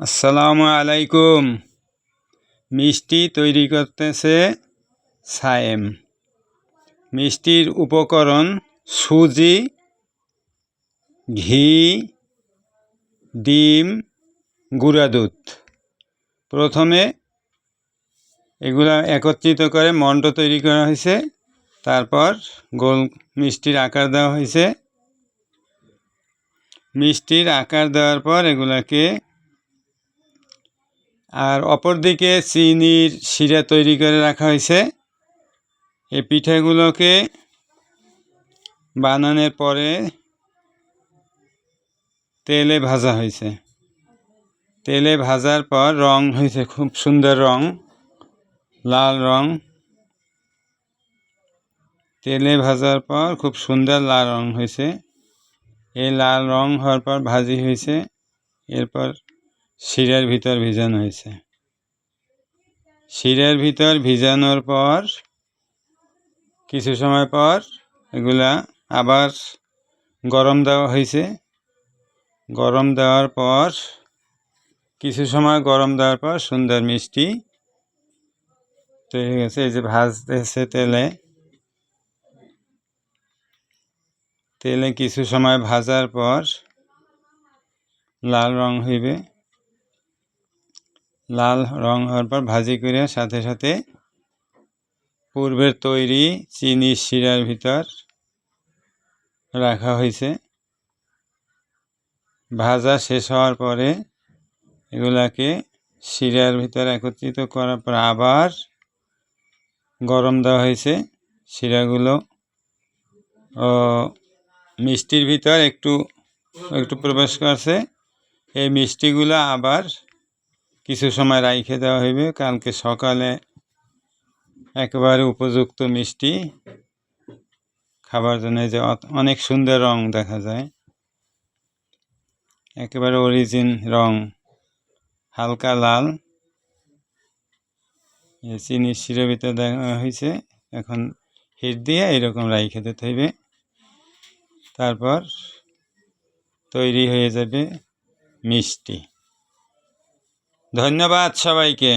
আসসালামু আলাইকুম। মিষ্টি তৈরি করতেছে সায়েম। মিষ্টির উপকরণ সুজি, ঘি, ডিম, গুঁড়া দুধ। প্রথমে এগুলা একত্রিত করে মণ্ড তৈরি করা হয়েছে। তারপর গোল মিষ্টির আকার দেওয়া হয়েছে। মিষ্টির আকার দেওয়ার পর এগুলাকে আর অপরদিকে চিনির শিরা তৈরি করে রাখা হয়েছে। এই পিঠাগুলোকে বানানোর পরে তেলে ভাজা হয়েছে। তেলে ভাজার পর রং হয়েছে খুব সুন্দর রং, লাল রং। তেলে ভাজার পর খুব সুন্দর লাল রং হয়েছে। এই লাল রং হওয়ার পর ভাজি হয়েছে। এরপর শিরার ভিতর ভিজানো হয়েছে। শিরার ভিতর ভিজানোর পর কিছু সময় পর এগুলা আবার গরম দেওয়া হয়েছে। গরম দেওয়ার পর কিছু সময় গরম দেওয়ার পর সুন্দর মিষ্টি তৈরি হয়ে গেছে। এই যে ভাজতেছে তেলে কিছু সময় ভাজার পর লাল রং হইবে। লাল রং হওয়ার পর ভাজি করে সাথে সাথে পূর্বের তৈরি চিনির শিরার ভিতর রাখা হয়েছে। ভাজা শেষ হওয়ার পরে এগুলাকে শিরার ভিতর একত্রিত করার পর আবার গরম দেওয়া হয়েছে। শিরাগুলো মিষ্টির ভিতর একটু একটু প্রবেশ করছে। এই মিষ্টিগুলো আবার কিছু সময় রাইখে দেওয়া হইবে। কালকে সকালে একেবারে উপযুক্ত মিষ্টি খাবার জন্য। যে অনেক সুন্দর রং দেখা যায়, একেবারে অরিজিন রং, হালকা লাল। চিনির শিরার ভিতরে দেওয়া হয়েছে। এখন হিট দিয়ে এরকম রাইখে দিতে হইবে। তারপর তৈরি হয়ে যাবে মিষ্টি। ধন্যবাদ সবাইকে।